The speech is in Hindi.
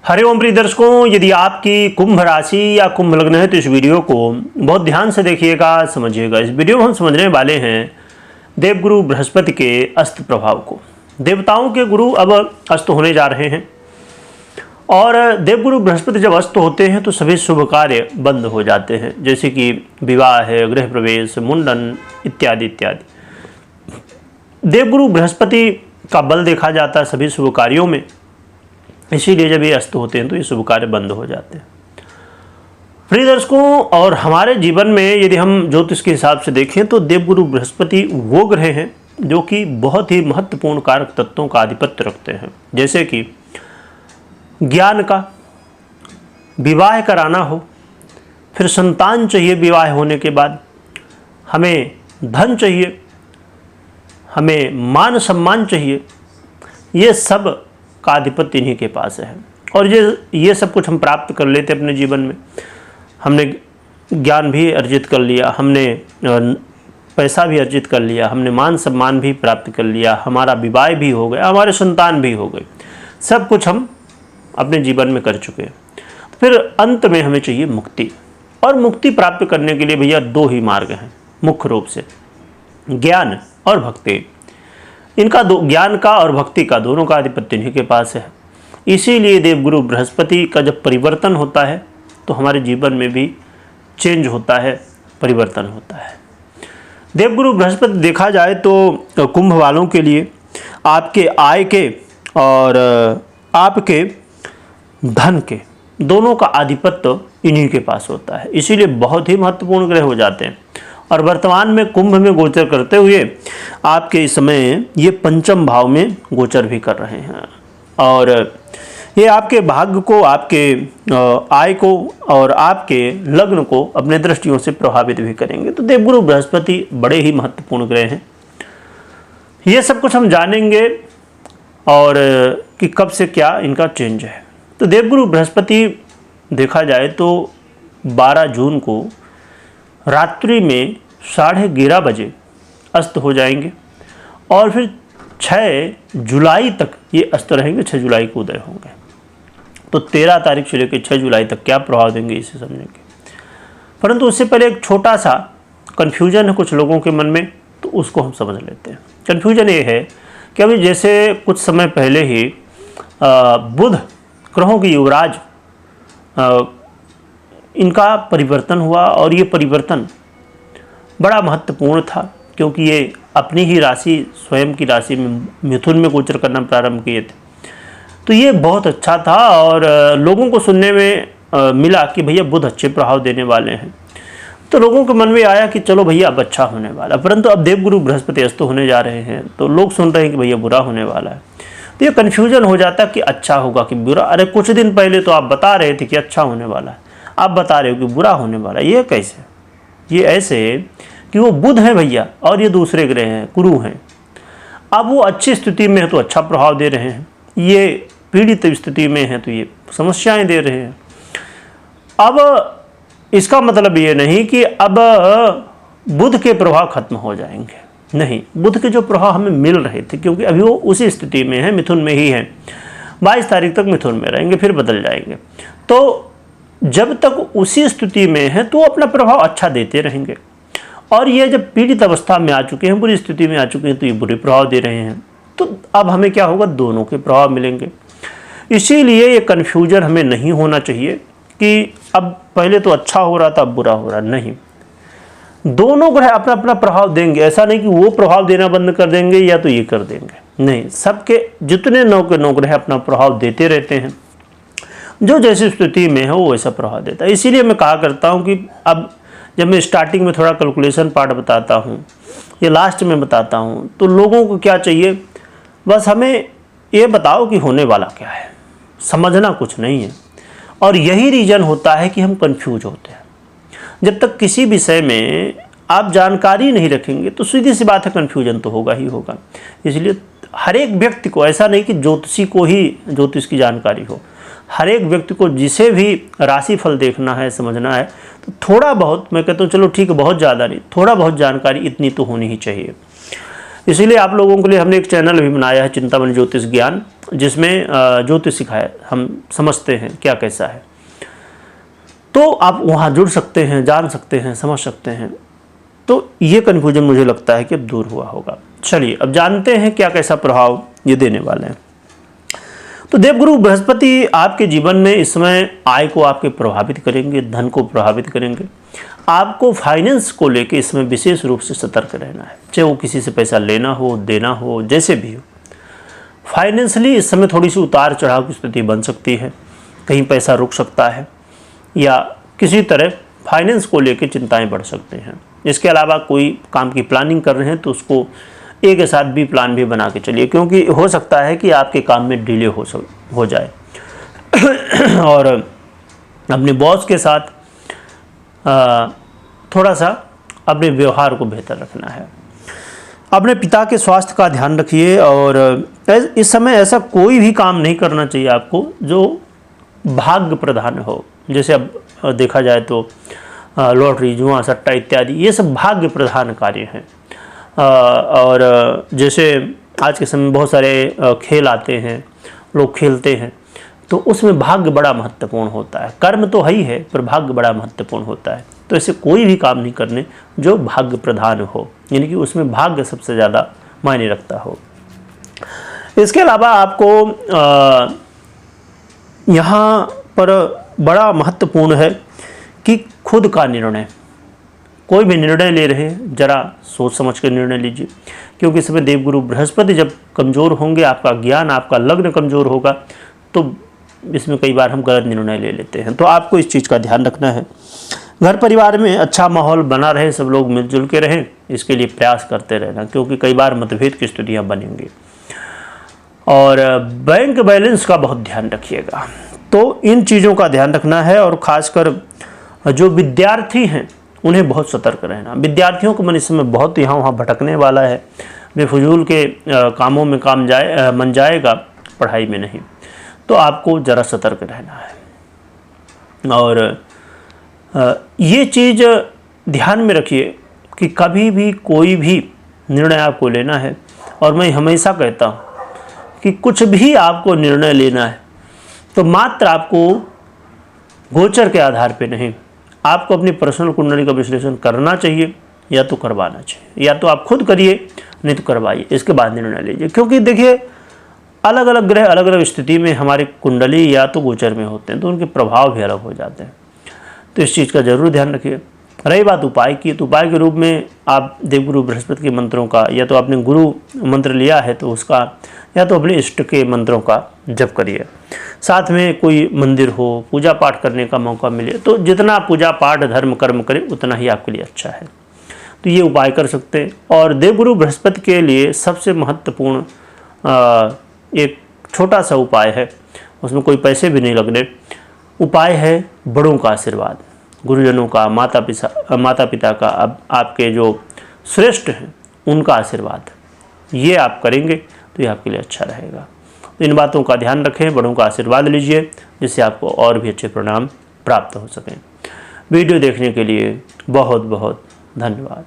हरिओम प्रिय दर्शकों, यदि आपकी कुंभ राशि या कुंभ लग्न है तो इस वीडियो को बहुत ध्यान से देखिएगा, समझिएगा। इस वीडियो में हम समझने वाले हैं देवगुरु बृहस्पति के अस्त प्रभाव को। देवताओं के गुरु अब अस्त होने जा रहे हैं और देवगुरु बृहस्पति जब अस्त होते हैं तो सभी शुभ कार्य बंद हो जाते हैं, जैसे कि विवाह है, गृह प्रवेश, मुंडन इत्यादि इत्यादि। देवगुरु बृहस्पति का बल देखा जाता है सभी शुभ कार्यों में, इसीलिए जब ये अस्त होते हैं तो ये शुभ कार्य बंद हो जाते हैं। प्रिय दर्शकों, और हमारे जीवन में यदि हम ज्योतिष के हिसाब से देखें तो देवगुरु बृहस्पति वो ग्रह हैं जो कि बहुत ही महत्वपूर्ण कारक तत्वों का आधिपत्य रखते हैं, जैसे कि ज्ञान का, विवाह कराना हो, फिर संतान चाहिए विवाह होने के बाद, हमें धन चाहिए, हमें मान सम्मान चाहिए, ये सब का आधिपत्य इन्हीं के पास है। और ये सब कुछ हम प्राप्त कर लेते अपने जीवन में। हमने ज्ञान भी अर्जित कर लिया, हमने पैसा भी अर्जित कर लिया, हमने मान सम्मान भी प्राप्त कर लिया, हमारा विवाह भी हो गया, हमारे संतान भी हो गए, सब कुछ हम अपने जीवन में कर चुके हैं। फिर अंत में हमें चाहिए मुक्ति, और मुक्ति प्राप्त करने के लिए भैया दो ही मार्ग हैं मुख्य रूप से, ज्ञान और भक्ति। इनका ज्ञान का और भक्ति का दोनों का आधिपत्य इन्हीं के पास है। इसीलिए देवगुरु बृहस्पति का जब परिवर्तन होता है तो हमारे जीवन में भी चेंज होता है, परिवर्तन होता है। देवगुरु बृहस्पति देखा जाए तो कुंभ वालों के लिए आपके आय के और आपके धन के दोनों का आधिपत्य इन्हीं के पास होता है, इसीलिए बहुत ही महत्वपूर्ण ग्रह हो जाते हैं। और वर्तमान में कुंभ में गोचर करते हुए आपके इस समय ये पंचम भाव में गोचर भी कर रहे हैं, और ये आपके भाग्य को, आपके आय को और आपके लग्न को अपने दृष्टियों से प्रभावित भी करेंगे। तो देवगुरु बृहस्पति बड़े ही महत्वपूर्ण ग्रह हैं। ये सब कुछ हम जानेंगे और कि कब से क्या इनका चेंज है। तो देवगुरु बृहस्पति देखा जाए तो 12 जून को रात्रि में 11:30 बजे अस्त हो जाएंगे और फिर 6 जुलाई तक ये अस्त रहेंगे, 6 जुलाई को उदय होंगे। तो 13 तारीख से लेकर 6 जुलाई तक क्या प्रभाव देंगे इसे समझेंगे। परंतु उससे पहले एक छोटा सा कन्फ्यूजन है कुछ लोगों के मन में, तो उसको हम समझ लेते हैं। कन्फ्यूजन ये है कि अभी जैसे कुछ समय पहले ही बुध ग्रहों के युवराज इनका परिवर्तन हुआ, और ये परिवर्तन बड़ा महत्वपूर्ण था क्योंकि ये अपनी ही राशि, स्वयं की राशि में मिथुन में गोचर करना प्रारंभ किए थे। तो ये बहुत अच्छा था और लोगों को सुनने में मिला कि भैया बुध अच्छे प्रभाव देने वाले हैं। तो लोगों के मन में आया कि चलो भैया अब अच्छा होने वाला। परंतु अब देवगुरु बृहस्पति अस्त होने जा रहे हैं तो लोग सुन रहे हैं कि भैया बुरा होने वाला है। तो ये कन्फ्यूजन हो जाता कि अच्छा होगा कि बुरा। अरे कुछ दिन पहले तो आप बता रहे थे कि अच्छा होने वाला है, आप बता रहे हो कि बुरा होने वाला है। ये कैसे? ये ऐसे कि वो बुध है भैया और ये दूसरे ग्रह हैं, गुरु हैं। अब वो अच्छी स्थिति में है तो अच्छा प्रभाव दे रहे हैं, ये पीड़ित स्थिति में है तो ये समस्याएं दे रहे हैं। अब इसका मतलब ये नहीं कि अब बुध के प्रभाव खत्म हो जाएंगे, नहीं। बुध के जो प्रभाव हमें मिल रहे थे, क्योंकि अभी वो उसी स्थिति में है, मिथुन में ही है, 22 तारीख तक मिथुन में रहेंगे, फिर बदल जाएंगे। तो जब तक उसी स्थिति में है तो अपना प्रभाव अच्छा देते रहेंगे, और ये जब पीड़ित अवस्था में आ चुके हैं, बुरी स्थिति में आ चुके हैं, तो ये बुरे प्रभाव दे रहे हैं। तो अब हमें क्या होगा, दोनों के प्रभाव मिलेंगे। इसीलिए ये कन्फ्यूजन हमें नहीं होना चाहिए कि अब पहले तो अच्छा हो रहा था अब बुरा हो रहा, नहीं। दोनों ग्रह अपना अपना प्रभाव देंगे, ऐसा नहीं कि वो प्रभाव देना बंद कर देंगे या तो ये कर देंगे, नहीं। सबके जितने 9 के 9 ग्रह अपना प्रभाव देते रहते हैं, जो जैसी स्थिति में है वो वैसा प्रभाव देता है। इसीलिए मैं कहा करता हूँ कि अब जब मैं स्टार्टिंग में थोड़ा कैलकुलेशन पार्ट बताता हूँ या लास्ट में बताता हूँ, तो लोगों को क्या चाहिए, बस हमें ये बताओ कि होने वाला क्या है, समझना कुछ नहीं है। और यही रीज़न होता है कि हम कंफ्यूज होते हैं। जब तक किसी विषय में आप जानकारी नहीं रखेंगे तो सीधी सी बात है, कन्फ्यूजन तो होगा ही होगा। इसलिए हर एक व्यक्ति को, ऐसा नहीं कि ज्योतिषी को ही ज्योतिष की जानकारी हो, हर एक व्यक्ति को जिसे भी राशिफल देखना है, समझना है, तो थोड़ा बहुत, मैं कहता हूँ चलो ठीक है बहुत ज़्यादा नहीं, थोड़ा बहुत जानकारी इतनी तो होनी ही चाहिए। इसीलिए आप लोगों के लिए हमने एक चैनल भी बनाया है, चिंतामणि ज्योतिष ज्ञान, जिसमें ज्योतिष सिखाया हम समझते हैं क्या कैसा है। तो आप वहाँ जुड़ सकते हैं, जान सकते हैं, समझ सकते हैं। तो ये कन्फ्यूजन मुझे लगता है कि अब दूर हुआ होगा। चलिए अब जानते हैं क्या कैसा प्रभाव ये देने वाले हैं। तो देवगुरु बृहस्पति आपके जीवन में इस समय आय को आपके प्रभावित करेंगे, धन को प्रभावित करेंगे। आपको फाइनेंस को लेके इसमें विशेष रूप से सतर्क रहना है, चाहे वो किसी से पैसा लेना हो, देना हो, जैसे भी हो। फाइनेंशियली इस समय थोड़ी सी उतार चढ़ाव की स्थिति बन सकती है, कहीं पैसा रुक सकता है या किसी तरह फाइनेंस को लेके चिंताएं बढ़ सकते हैं। इसके अलावा कोई काम की प्लानिंग कर रहे हैं तो उसको एक के साथ भी प्लान भी बना के चलिए, क्योंकि हो सकता है कि आपके काम में डिले हो जाए। और अपने बॉस के साथ थोड़ा सा अपने व्यवहार को बेहतर रखना है। अपने पिता के स्वास्थ्य का ध्यान रखिए। और इस समय ऐसा कोई भी काम नहीं करना चाहिए आपको जो भाग्य प्रधान हो। जैसे अब देखा जाए तो लॉटरी, जुआ, सट्टा इत्यादि, ये सब भाग्य प्रधान कार्य हैं। और जैसे आज के समय में बहुत सारे खेल आते हैं, लोग खेलते हैं, तो उसमें भाग्य बड़ा महत्वपूर्ण होता है। कर्म तो है ही है, पर भाग्य बड़ा महत्वपूर्ण होता है। तो ऐसे कोई भी काम नहीं करने जो भाग्य प्रधान हो, यानी कि उसमें भाग्य सबसे ज़्यादा मायने रखता हो। इसके अलावा आपको यहाँ पर बड़ा महत्वपूर्ण है कि खुद का निर्णय, कोई भी निर्णय ले रहे हैं ज़रा सोच समझ कर निर्णय लीजिए, क्योंकि इस समय देवगुरु बृहस्पति जब कमज़ोर होंगे, आपका ज्ञान, आपका लग्न कमज़ोर होगा, तो इसमें कई बार हम गलत निर्णय ले लेते हैं। तो आपको इस चीज़ का ध्यान रखना है। घर परिवार में अच्छा माहौल बना रहे, सब लोग मिलजुल के रहें, इसके लिए प्रयास करते रहना, क्योंकि कई बार मतभेद की स्थितियाँ बनेंगी। और बैंक बैलेंस का बहुत ध्यान रखिएगा। तो इन चीज़ों का ध्यान रखना है। और ख़ासकर जो विद्यार्थी हैं उन्हें बहुत सतर्क रहना। विद्यार्थियों को मन इस समय बहुत यहाँ वहाँ भटकने वाला है, बेफजूल के कामों में मन जाएगा, पढ़ाई में नहीं। तो आपको ज़रा सतर्क रहना है। और ये चीज़ ध्यान में रखिए कि कभी भी कोई भी निर्णय आपको लेना है, और मैं हमेशा कहता हूँ कि कुछ भी आपको निर्णय लेना है तो मात्र आपको गोचर के आधार पे नहीं, आपको अपनी पर्सनल कुंडली का विश्लेषण करना चाहिए या तो करवाना चाहिए। या तो आप खुद करिए, नहीं तो करवाइए, इसके बाद निर्णय लीजिए। क्योंकि देखिए अलग अलग ग्रह अलग अलग स्थिति में हमारी कुंडली या तो गोचर में होते हैं, तो उनके प्रभाव भी अलग हो जाते हैं। तो इस चीज़ का जरूर ध्यान रखिए। रही बात उपाय की, तो उपाय के रूप में आप देवगुरु बृहस्पति के मंत्रों का, या तो आपने गुरु मंत्र लिया है तो उसका, या तो अपने इष्ट के मंत्रों का जप करिए। साथ में कोई मंदिर हो, पूजा पाठ करने का मौका मिले, तो जितना पूजा पाठ धर्म कर्म करें उतना ही आपके लिए अच्छा है। तो ये उपाय कर सकते हैं। और देवगुरु बृहस्पति के लिए सबसे महत्वपूर्ण एक छोटा सा उपाय है, उसमें कोई पैसे भी नहीं लगने। उपाय है बड़ों का आशीर्वाद, गुरुजनों का, माता पिता का, अब आपके जो श्रेष्ठ हैं उनका आशीर्वाद, ये आप करेंगे तो ये आपके लिए अच्छा रहेगा। तो इन बातों का ध्यान रखें, बड़ों का आशीर्वाद लीजिए, जिससे आपको और भी अच्छे परिणाम प्राप्त हो सकें। वीडियो देखने के लिए बहुत बहुत धन्यवाद।